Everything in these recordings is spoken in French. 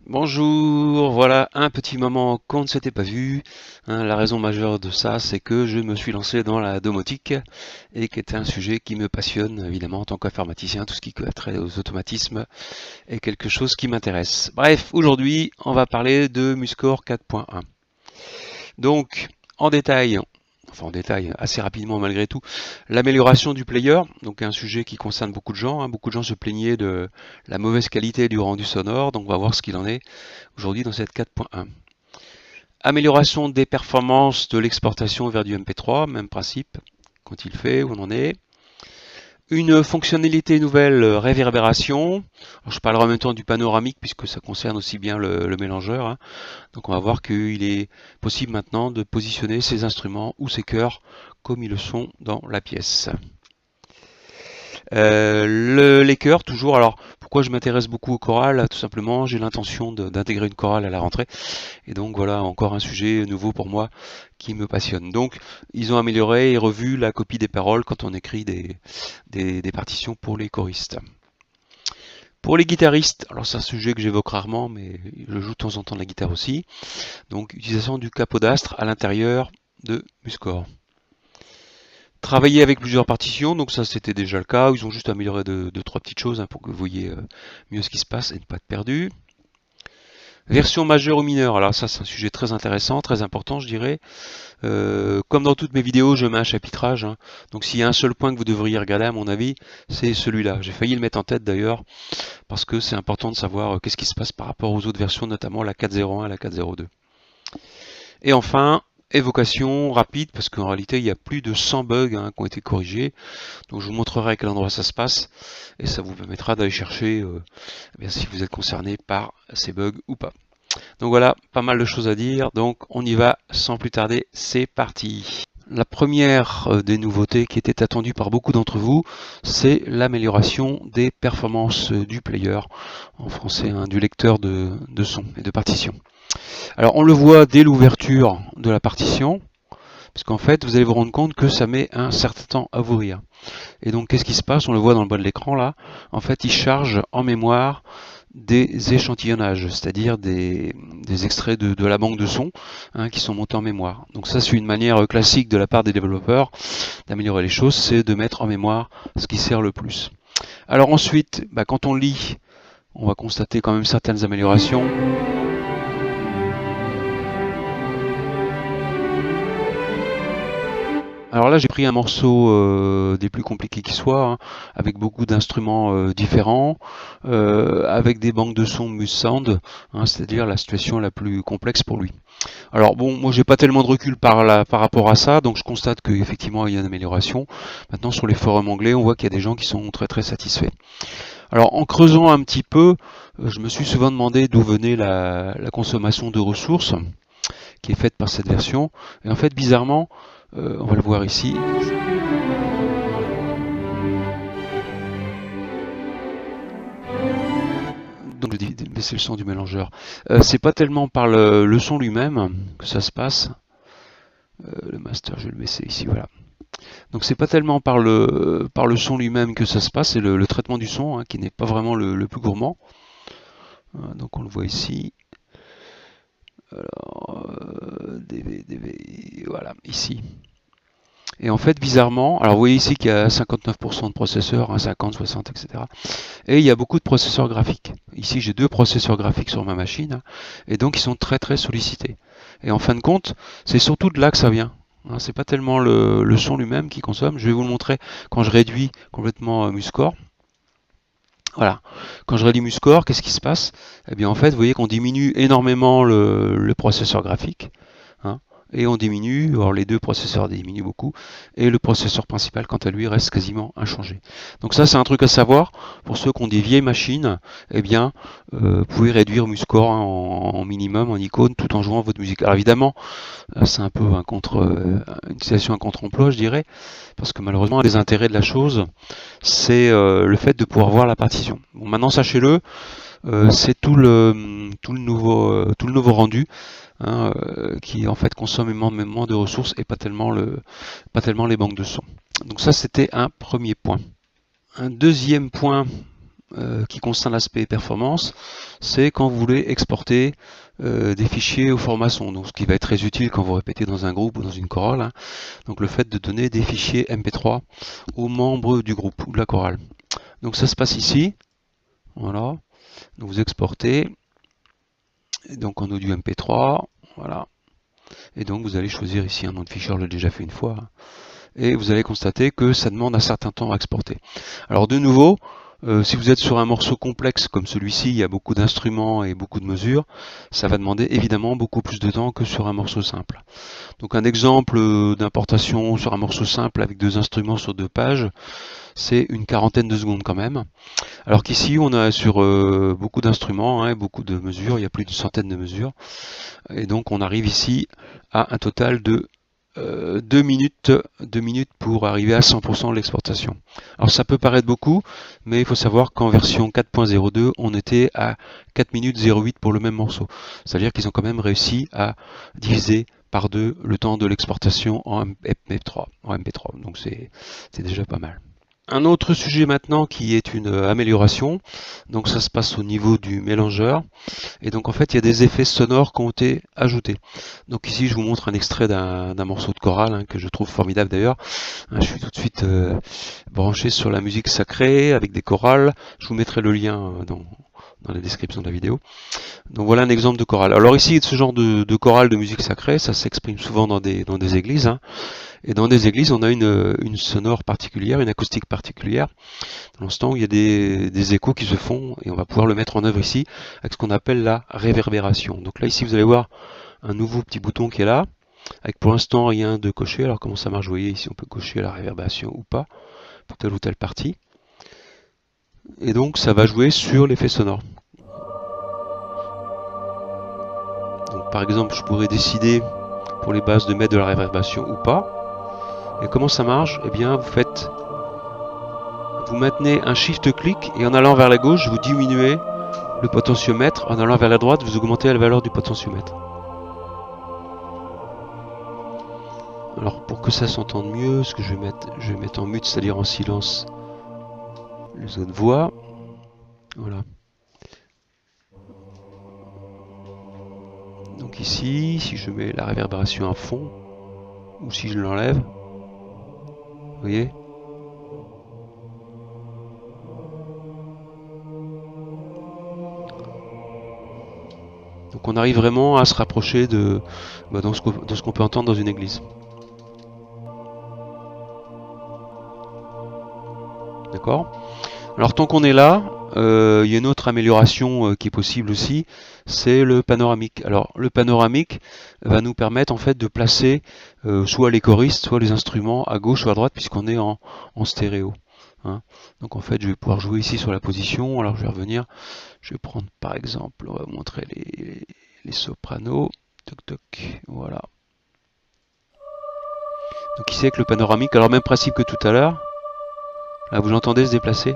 Bonjour, voilà un petit moment qu'on ne s'était pas vu. La raison majeure de ça, c'est que je me suis lancé dans la domotique et qui est un sujet qui me passionne évidemment en tant qu'informaticien. Tout ce qui a trait aux automatismes est quelque chose qui m'intéresse. Bref, aujourd'hui, on va parler de Muscore 4.1. Donc, en détail, assez rapidement malgré tout, l'amélioration du player, donc un sujet qui concerne beaucoup de gens. Beaucoup de gens se plaignaient de la mauvaise qualité du rendu sonore, donc on va voir ce qu'il en est aujourd'hui dans cette 4.1. Amélioration des performances de l'exportation vers du MP3, même principe, quand il fait, où on en est. Une fonctionnalité nouvelle, réverbération. Alors, je parlerai en même temps du panoramique puisque ça concerne aussi bien le mélangeur. Donc on va voir qu'il est possible maintenant de positionner ces instruments ou ces chœurs comme ils le sont dans la pièce. Les chœurs, toujours. Alors, pourquoi je m'intéresse beaucoup au choral? Tout simplement, j'ai l'intention d'intégrer une chorale à la rentrée. Et donc, voilà, encore un sujet nouveau pour moi qui me passionne. Donc, ils ont amélioré et revu la copie des paroles quand on écrit des partitions pour les choristes. Pour les guitaristes, alors c'est un sujet que j'évoque rarement, mais je joue de temps en temps de la guitare aussi. Donc, utilisation du capodastre à l'intérieur de Muscore. Travailler avec plusieurs partitions, donc ça c'était déjà le cas. Ils ont juste amélioré deux trois petites choses pour que vous voyez mieux ce qui se passe et ne pas être perdu. Version majeure ou mineure, alors ça c'est un sujet très intéressant, très important je dirais. Comme dans toutes mes vidéos, je mets un chapitrage. Donc s'il y a un seul point que vous devriez regarder à mon avis, c'est celui-là. J'ai failli le mettre en tête d'ailleurs, parce que c'est important de savoir qu'est-ce qui se passe par rapport aux autres versions, notamment la 4.01 et la 4.02. Et enfin, évocation rapide, parce qu'en réalité il y a plus de 100 bugs qui ont été corrigés. Donc je vous montrerai à quel endroit ça se passe, et ça vous permettra d'aller chercher si vous êtes concerné par ces bugs ou pas. Donc voilà, pas mal de choses à dire, donc on y va sans plus tarder, c'est parti. La première des nouveautés qui était attendue par beaucoup d'entre vous, c'est l'amélioration des performances du player, en français du lecteur de son et de partition. Alors on le voit dès l'ouverture de la partition, parce qu'en fait vous allez vous rendre compte que ça met un certain temps à ouvrir. Et donc qu'est-ce qui se passe? On le voit dans le bas de l'écran là, en fait il charge en mémoire des échantillonnages, c'est-à-dire des extraits de la banque de sons qui sont montés en mémoire. Donc ça c'est une manière classique de la part des développeurs d'améliorer les choses, c'est de mettre en mémoire ce qui sert le plus. Alors ensuite, quand on lit, on va constater quand même certaines améliorations. Alors là, j'ai pris un morceau des plus compliqués qui soient, avec beaucoup d'instruments différents, avec des banques de sons Musound, c'est-à-dire la situation la plus complexe pour lui. Alors bon, moi j'ai pas tellement de recul par rapport à ça, donc je constate qu'effectivement il y a une amélioration. Maintenant sur les forums anglais, on voit qu'il y a des gens qui sont très très satisfaits. Alors en creusant un petit peu, je me suis souvent demandé d'où venait la consommation de ressources qui est faite par cette version. Et en fait, bizarrement, on va le voir ici. Donc je vais baisser le son du mélangeur. C'est pas tellement par le son lui-même que ça se passe. Le master, je vais le baisser ici, voilà. Donc c'est pas tellement par le son lui-même que ça se passe, c'est le traitement du son qui n'est pas vraiment le plus gourmand. Donc on le voit ici. Alors, DV, voilà, ici. Et en fait, bizarrement, alors vous voyez ici qu'il y a 59% de processeurs, 50, 60, etc. Et il y a beaucoup de processeurs graphiques. Ici, j'ai 2 processeurs graphiques sur ma machine, et donc ils sont très très sollicités. Et en fin de compte, c'est surtout de là que ça vient. C'est pas tellement le son lui-même qui consomme. Je vais vous le montrer quand je réduis complètement Muscore. Voilà. Quand je réduis Muscore, qu'est-ce qui se passe? Eh bien, en fait, vous voyez qu'on diminue énormément le processeur graphique. Et on diminue, alors les deux processeurs diminuent beaucoup, et le processeur principal, quant à lui, reste quasiment inchangé. Donc ça, c'est un truc à savoir. Pour ceux qui ont des vieilles machines, eh bien, vous pouvez réduire Muscore en minimum, en icône, tout en jouant votre musique. Alors évidemment, c'est un peu une situation à contre-emploi, je dirais, parce que malheureusement, un des intérêts de la chose, c'est le fait de pouvoir voir la partition. Bon, maintenant, sachez-le, c'est tout le nouveau rendu qui en fait consomme énormément de ressources et pas tellement les banques de sons. Donc ça c'était un premier point. Un deuxième point qui concerne l'aspect performance, c'est quand vous voulez exporter des fichiers au format son. Donc ce qui va être très utile quand vous répétez dans un groupe ou dans une chorale. Hein. Donc le fait de donner des fichiers MP3 aux membres du groupe ou de la chorale. Donc ça se passe ici. Voilà. Donc vous exportez. Et donc en audio MP3. Voilà. Et donc vous allez choisir ici un nom de fichier, je l'ai déjà fait une fois. Hein. Et vous allez constater que ça demande un certain temps à exporter. Alors de nouveau, si vous êtes sur un morceau complexe comme celui-ci, il y a beaucoup d'instruments et beaucoup de mesures, ça va demander évidemment beaucoup plus de temps que sur un morceau simple. Donc un exemple d'importation sur un morceau simple avec 2 instruments sur 2 pages, c'est une quarantaine de secondes quand même. Alors qu'ici on a sur beaucoup d'instruments, hein, beaucoup de mesures, il y a plus d'une centaine de mesures, et donc on arrive ici à un total de 2 minutes pour arriver à 100% de l'exportation. Alors ça peut paraître beaucoup, mais il faut savoir qu'en version 4.02, on était à 4 minutes 08 pour le même morceau. C'est-à-dire qu'ils ont quand même réussi à diviser par 2 le temps de l'exportation en MP3. Donc c'est déjà pas mal. Un autre sujet maintenant qui est une amélioration, donc ça se passe au niveau du mélangeur, et donc en fait il y a des effets sonores qui ont été ajoutés. Donc ici je vous montre un extrait d'un morceau de chorale hein, que je trouve formidable d'ailleurs. Hein, je suis tout de suite branché sur la musique sacrée avec des chorales, je vous mettrai le lien dans la description de la vidéo. Donc voilà un exemple de chorale. Alors ici ce genre de chorale de musique sacrée, ça s'exprime souvent dans des églises. Hein. Et dans des églises, on a une sonore particulière, une acoustique particulière. Dans l'instant où il y a des échos qui se font, et on va pouvoir le mettre en œuvre ici, avec ce qu'on appelle la réverbération. Donc là, ici, vous allez voir un nouveau petit bouton qui est là, avec pour l'instant rien de coché. Alors comment ça marche? Vous voyez, ici, on peut cocher la réverbération ou pas, pour telle ou telle partie. Et donc, ça va jouer sur l'effet sonore. Donc, par exemple, je pourrais décider pour les basses de mettre de la réverbération ou pas. Et comment ça marche? Eh bien, vous maintenez un shift-clic et en allant vers la gauche, vous diminuez le potentiomètre. En allant vers la droite, vous augmentez la valeur du potentiomètre. Alors, pour que ça s'entende mieux, ce que je vais mettre en mute, c'est-à-dire en silence, les autres voix. Voilà. Donc ici, si je mets la réverbération à fond, ou si je l'enlève, vous voyez? Donc on arrive vraiment à se rapprocher de ce qu'on peut entendre dans une église. D'accord? Alors tant qu'on est là, il y a une autre amélioration qui est possible aussi, c'est le panoramique. Alors le panoramique va nous permettre en fait de placer soit les choristes, soit les instruments à gauche ou à droite puisqu'on est en stéréo. Hein. Donc en fait je vais pouvoir jouer ici sur la position, alors je vais revenir, je vais prendre par exemple, on va montrer les sopranos, toc toc, voilà. Donc ici avec le panoramique, alors même principe que tout à l'heure, là vous l'entendez se déplacer.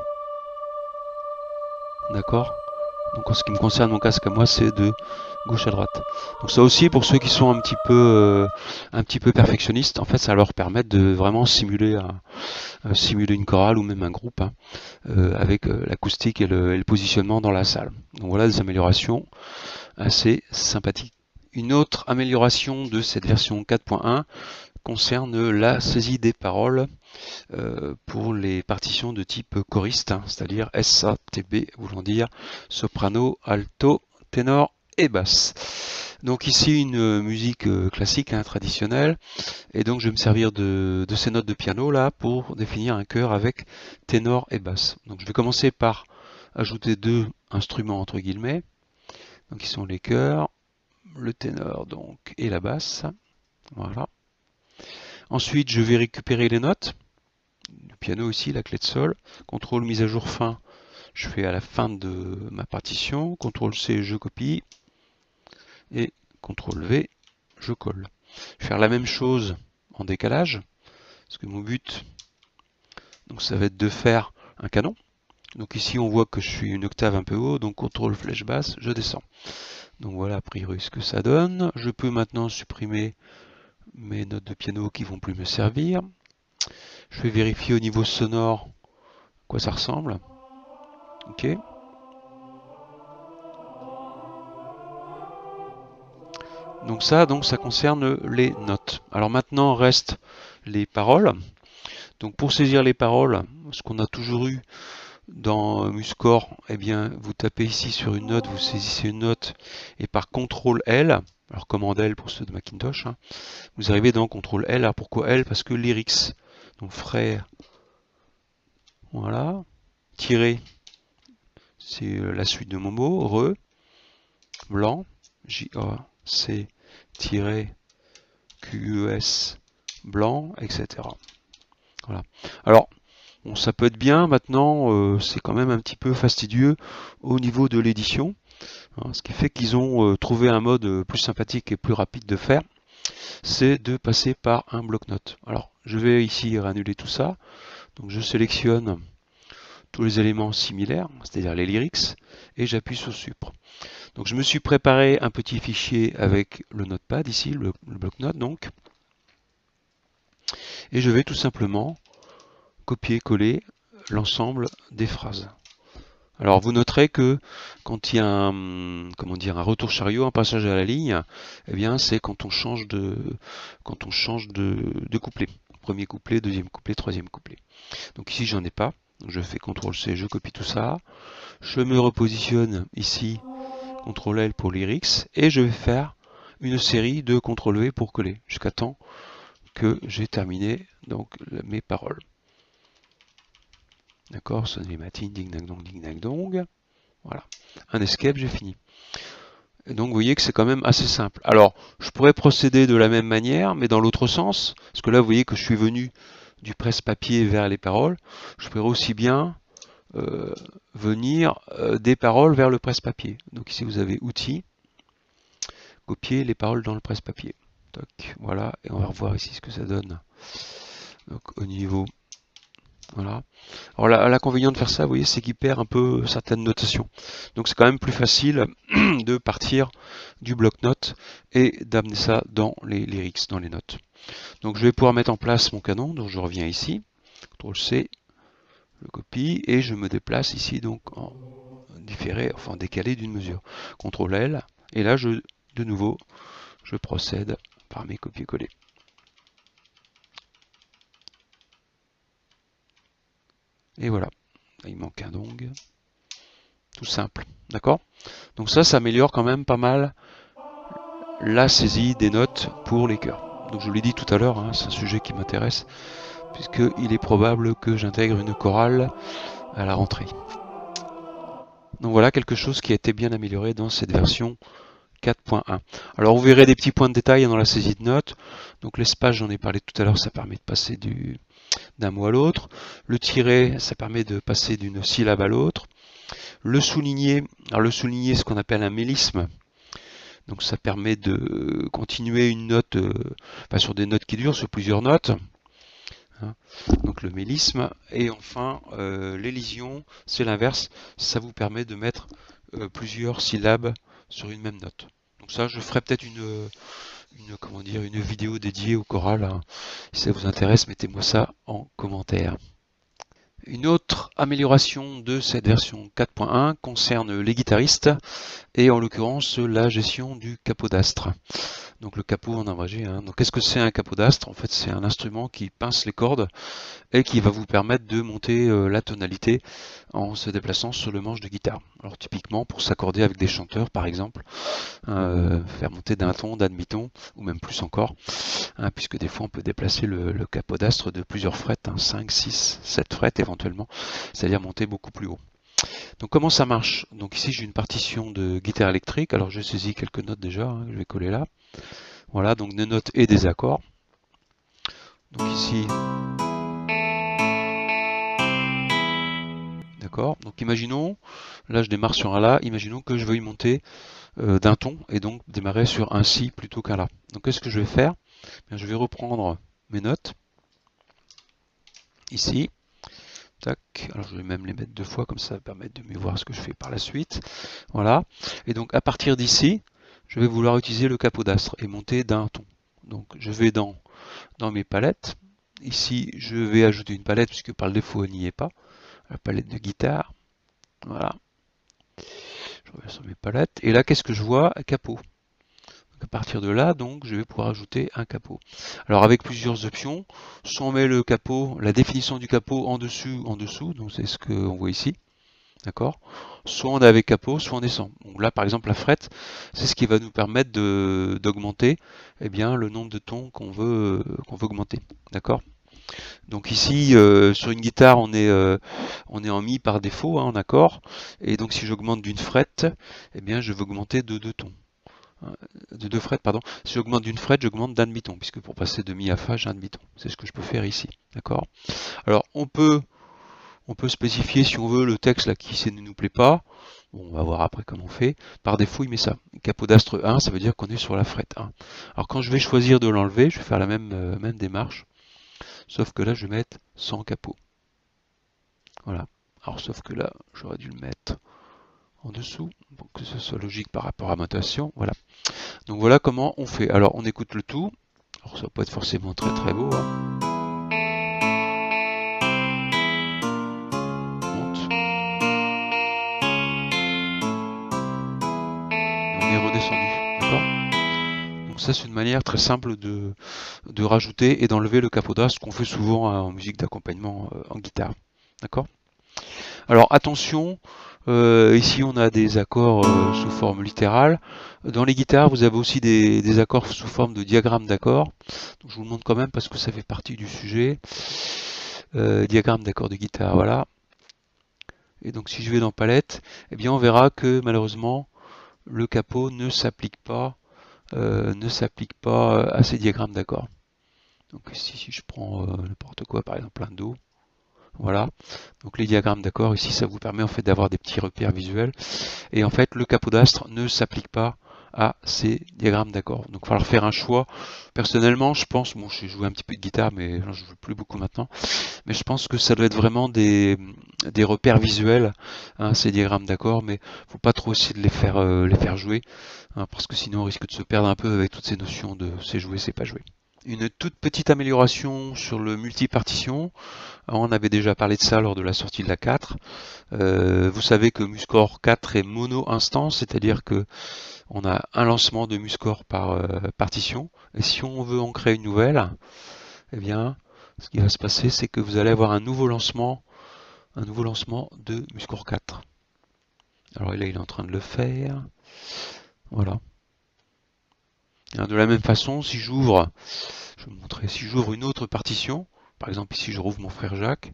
D'accord? Donc en ce qui me concerne, mon casque à moi, c'est de gauche à droite. Donc ça aussi, pour ceux qui sont un petit peu perfectionnistes, en fait, ça va leur permettre de vraiment simuler une chorale ou même un groupe hein, avec l'acoustique et le positionnement dans la salle. Donc voilà des améliorations assez sympathiques. Une autre amélioration de cette version 4.1 concerne la saisie des paroles pour les partitions de type choriste, hein, c'est-à-dire SATB, voulant dire soprano, alto, ténor et basse. Donc ici une musique classique, hein, traditionnelle, et donc je vais me servir de ces notes de piano là pour définir un chœur avec ténor et basse. Donc je vais commencer par ajouter 2 instruments entre guillemets, donc qui sont les chœurs, le ténor donc et la basse. Voilà. Ensuite je vais récupérer les notes. Le piano aussi, la clé de sol. CTRL mise à jour fin, je fais à la fin de ma partition. CTRL C, je copie. Et CTRL V, je colle. Je vais faire la même chose en décalage. Parce que mon but, donc ça va être de faire un canon. Donc ici on voit que je suis une octave un peu haut, donc CTRL flèche basse, je descends. Donc voilà a priori ce que ça donne. Je peux maintenant supprimer mes notes de piano qui vont plus me servir. Je vais vérifier au niveau sonore à quoi ça ressemble. Ok. Donc ça concerne les notes. Alors maintenant reste les paroles. Donc pour saisir les paroles, ce qu'on a toujours eu dans MuseScore, eh bien vous tapez ici sur une note, vous saisissez une note et par CTRL L, alors commande L pour ceux de Macintosh, hein, vous arrivez dans CTRL L. Alors pourquoi L? Parce que lyrics, donc frère, voilà, tiré, c'est la suite de mon mot, re, blanc, J-A-C, tiré, Q-E-S, blanc, etc. Voilà. Alors, bon, ça peut être bien, maintenant, c'est quand même un petit peu fastidieux au niveau de l'édition, hein, ce qui fait qu'ils ont trouvé un mode plus sympathique et plus rapide de faire, c'est de passer par un bloc-notes. Alors, je vais ici annuler tout ça, donc je sélectionne tous les éléments similaires, c'est-à-dire les lyrics, et j'appuie sur Supr. Donc je me suis préparé un petit fichier avec le notepad ici, le bloc-notes donc, et je vais tout simplement copier-coller l'ensemble des phrases. Alors vous noterez que quand il y a comment dire, un retour chariot, un passage à la ligne, eh bien c'est quand on change de couplet. Premier couplet, deuxième couplet, troisième couplet. Donc ici j'en ai pas. Donc je fais CTRL-C, je copie tout ça. Je me repositionne ici, CTRL-L pour lyrics, et je vais faire une série de CTRL-V pour coller, jusqu'à temps que j'ai terminé donc mes paroles. D'accord, sonnerie matine, ding dang dong. Voilà. Un escape, j'ai fini. Et donc vous voyez que c'est quand même assez simple. Alors, je pourrais procéder de la même manière, mais dans l'autre sens, parce que là vous voyez que je suis venu du presse-papier vers les paroles. Je pourrais aussi bien venir des paroles vers le presse-papier. Donc ici vous avez outils, copier les paroles dans le presse-papier. Voilà, et on va revoir ici ce que ça donne. Donc au niveau, voilà. Alors l'inconvénient de faire ça, vous voyez, c'est qu'il perd un peu certaines notations. Donc c'est quand même plus facile de partir du bloc-notes et d'amener ça dans les lyrics, dans les notes. Donc je vais pouvoir mettre en place mon canon, donc je reviens ici, CTRL-C, je copie et je me déplace ici donc en différé, enfin décalé d'une mesure. CTRL-L, et là de nouveau, je procède par mes copier-coller. Et voilà, il manque un dong, tout simple, d'accord? Donc ça améliore quand même pas mal la saisie des notes pour les chœurs. Donc je vous l'ai dit tout à l'heure, hein, c'est un sujet qui m'intéresse, puisqu'il est probable que j'intègre une chorale à la rentrée. Donc voilà quelque chose qui a été bien amélioré dans cette version 4.1. Alors vous verrez des petits points de détail dans la saisie de notes. Donc l'espace, j'en ai parlé tout à l'heure, ça permet de passer d'un mot à l'autre. Le tiret, ça permet de passer d'une syllabe à l'autre. Le souligné, alors le souligné, ce qu'on appelle un mélisme. Donc ça permet de continuer une note, sur des notes qui durent, sur plusieurs notes. Donc le mélisme. Et enfin, l'élision, c'est l'inverse. Ça vous permet de mettre plusieurs syllabes sur une même note. Donc ça, je ferai peut-être une vidéo dédiée au choral, hein. Si ça vous intéresse, mettez-moi ça en commentaire. Une autre amélioration de cette version 4.1 concerne les guitaristes et en l'occurrence la gestion du capodastre. Donc le capot en abrégé, hein. Donc qu'est-ce que c'est un capodastre? En fait, c'est un instrument qui pince les cordes et qui va vous permettre de monter la tonalité en se déplaçant sur le manche de guitare. Alors typiquement pour s'accorder avec des chanteurs par exemple, faire monter d'un ton, d'un demi-ton, ou même plus encore, hein, puisque des fois on peut déplacer le capodastre de plusieurs frettes, hein, 5, 6, 7 frettes éventuellement, c'est-à-dire monter beaucoup plus haut. Donc comment ça marche? Donc ici j'ai une partition de guitare électrique, alors je saisis quelques notes déjà, hein, je vais coller là. Voilà, donc des notes et des accords. Donc ici, d'accord. Donc imaginons, là je démarre sur un La, imaginons que je veuille monter d'un ton et donc démarrer sur un Si plutôt qu'un La. Donc qu'est-ce que je vais faire? Bien, je vais reprendre mes notes ici. Tac. Alors je vais même les mettre deux fois, comme ça va permettre de mieux voir ce que je fais par la suite. Voilà. Et donc à partir d'ici, je vais vouloir utiliser le capodastre et monter d'un ton. Donc je vais dans mes palettes. Ici, je vais ajouter une palette puisque par le défaut, elle n'y est pas. La palette de guitare. Voilà, je reviens sur mes palettes. Et là, qu'est-ce que je vois? Un capot. Donc à partir de là, donc, je vais pouvoir ajouter un capot. Alors avec plusieurs options, soit on met le capot, la définition du capot en dessous, donc c'est ce qu'on voit ici. D'accord? Soit on est avec capot, soit on descend. Donc là, par exemple, la frette, c'est ce qui va nous permettre d'augmenter le nombre de tons qu'on veut augmenter. D'accord? Donc ici, sur une guitare, on est en mi par défaut, hein, en accord. Et donc si j'augmente d'une frette, je vais augmenter de deux tons. De deux frettes, pardon. Si j'augmente d'une frette, j'augmente d'un demi-ton, puisque pour passer de mi à fa, j'ai un demi-ton. C'est ce que je peux faire ici. D'accord? Alors on peut spécifier si on veut le texte là qui ne nous plaît pas. Bon, on va voir après comment on fait. Par défaut, il met ça. Capot d'astre 1, ça veut dire qu'on est sur la frette 1. Alors quand je vais choisir de l'enlever, je vais faire la même démarche. Sauf que là, je vais mettre sans capot. Voilà. Alors sauf que là, j'aurais dû le mettre en dessous pour que ce soit logique par rapport à ma notation. Voilà. Donc voilà comment on fait. Alors on écoute le tout. Alors ça va pas être forcément très très beau, hein. On est redescendu. D'accord? Donc ça c'est une manière très simple de rajouter et d'enlever le capot d'astre, ce qu'on fait souvent en musique d'accompagnement en guitare. D'accord? Alors attention, ici on a des accords sous forme littérale. Dans les guitares, vous avez aussi des accords sous forme de diagramme d'accords. Je vous le montre quand même parce que ça fait partie du sujet. Diagramme d'accords de guitare, voilà. Et donc si je vais dans palette, on verra que malheureusement le capot ne s'applique pas à ces diagrammes d'accords. Donc ici, si je prends n'importe quoi, par exemple un Do, voilà. Donc les diagrammes d'accords ici, ça vous permet en fait d'avoir des petits repères visuels. Et en fait, le capot d'astre ne s'applique pas à ces diagrammes d'accords. Donc il va falloir faire un choix. Personnellement, je pense, bon, j'ai joué un petit peu de guitare, mais je ne joue plus beaucoup maintenant. Mais je pense que ça doit être vraiment des repères visuels, hein, ces diagrammes d'accords, mais faut pas trop essayer de les faire jouer, hein, parce que sinon on risque de se perdre un peu avec toutes ces notions de c'est jouer, c'est pas jouer. Une toute petite amélioration sur le multipartition. On avait déjà parlé de ça lors de la sortie de la 4. Vous savez que Muscore 4 est mono instance, c'est-à-dire que on a un lancement de Muscore par partition. Et si on veut en créer une nouvelle, ce qui va se passer, c'est que vous allez avoir un nouveau lancement de Muscore 4. Alors là, il est en train de le faire. Voilà. De la même façon, si j'ouvre, je vais vous montrer, si j'ouvre une autre partition, par exemple ici je rouvre mon frère Jacques,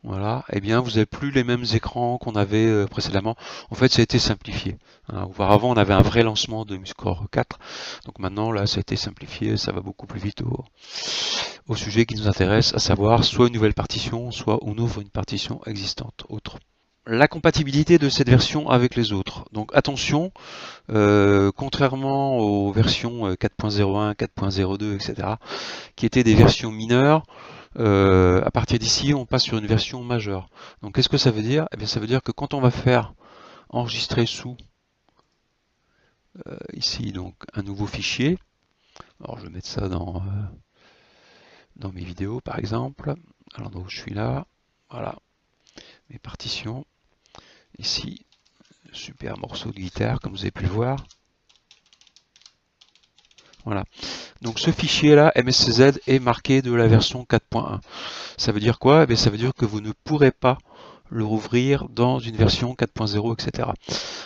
voilà, vous n'avez plus les mêmes écrans qu'on avait précédemment. En fait, ça a été simplifié. Auparavant, on avait un vrai lancement de Muscore 4. Donc maintenant, là, ça a été simplifié. Ça va beaucoup plus vite au sujet qui nous intéresse, à savoir soit une nouvelle partition, soit on ouvre une partition existante, autre. La compatibilité de cette version avec les autres. Donc attention, contrairement aux versions 4.01, 4.02, etc., qui étaient des versions mineures, à partir d'ici, on passe sur une version majeure. Donc qu'est-ce que ça veut dire? Ça veut dire que quand on va faire enregistrer sous ici donc un nouveau fichier, alors je vais mettre ça dans mes vidéos par exemple, à l'endroit où je suis là, voilà, mes partitions, ici, super morceau de guitare comme vous avez pu le voir. Voilà. Donc ce fichier-là, MSCZ, est marqué de la version 4.1. Ça veut dire quoi? Ça veut dire que vous ne pourrez pas le rouvrir dans une version 4.0, etc.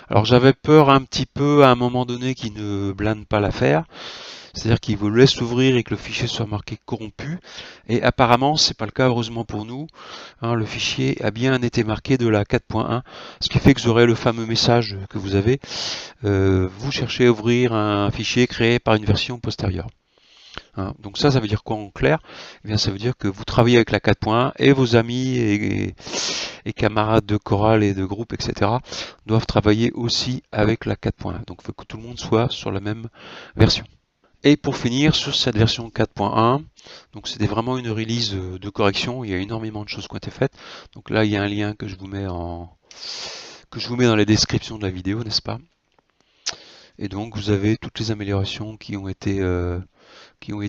Alors j'avais peur un petit peu à un moment donné qu'il ne blinde pas l'affaire, c'est-à-dire qu'il vous laisse ouvrir et que le fichier soit marqué corrompu, et apparemment c'est pas le cas, heureusement pour nous, hein, le fichier a bien été marqué de la 4.1, ce qui fait que vous aurez le fameux message que vous avez, vous cherchez à ouvrir un fichier créé par une version postérieure. Hein, donc ça veut dire quoi en clair? Ça veut dire que vous travaillez avec la 4.1 et vos amis et camarades de chorale et de groupe, etc. doivent travailler aussi avec la 4.1. Donc il faut que tout le monde soit sur la même version. Et pour finir, sur cette version 4.1, donc c'était vraiment une release de correction, il y a énormément de choses qui ont été faites. Donc là, il y a un lien que je vous mets dans les descriptions de la vidéo, n'est-ce pas? Et donc vous avez toutes les améliorations qui ont été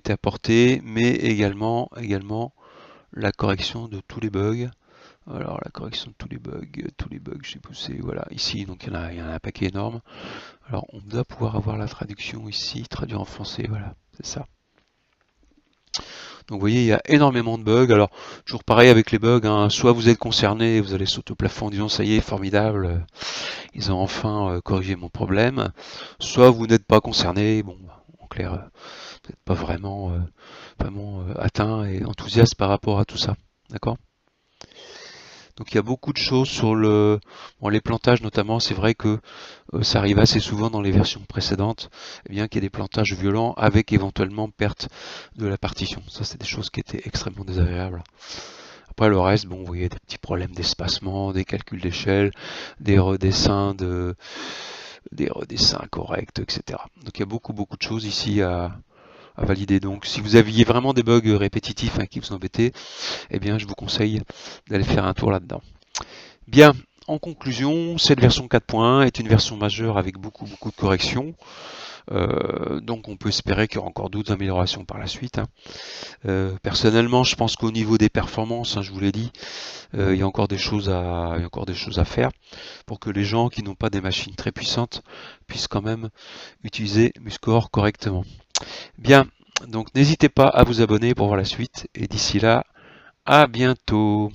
apportées, mais également la correction de tous les bugs. Alors la correction de tous les bugs, j'ai poussé, voilà, ici, donc il y en a un paquet énorme. Alors on doit pouvoir avoir la traduction ici, traduire en français, voilà, c'est ça. Donc vous voyez, il y a énormément de bugs. Alors, toujours pareil avec les bugs, hein. Soit vous êtes concerné, vous allez sauter au plafond en disant ça y est, formidable, ils ont enfin corrigé mon problème. Soit vous n'êtes pas concerné, bon, en clair, vous n'êtes pas vraiment atteint et enthousiaste par rapport à tout ça. D'accord? Donc il y a beaucoup de choses sur les plantages notamment. C'est vrai que ça arrive assez souvent dans les versions précédentes, eh bien qu'il y ait des plantages violents avec éventuellement perte de la partition. Ça, c'est des choses qui étaient extrêmement désagréables. Après le reste, bon, vous voyez des petits problèmes d'espacement, des calculs d'échelle, des redessins corrects, etc. Donc il y a beaucoup de choses ici à valider. Donc si vous aviez vraiment des bugs répétitifs, hein, qui vous embêtaient, eh bien je vous conseille d'aller faire un tour là-dedans. Bien, en conclusion, cette version 4.1 est une version majeure avec beaucoup de corrections. Donc on peut espérer qu'il y aura encore d'autres améliorations par la suite, hein. Personnellement, je pense qu'au niveau des performances, hein, je vous l'ai dit, il y a encore des choses à faire pour que les gens qui n'ont pas des machines très puissantes puissent quand même utiliser Muscore correctement. Bien, donc n'hésitez pas à vous abonner pour voir la suite et d'ici là, à bientôt.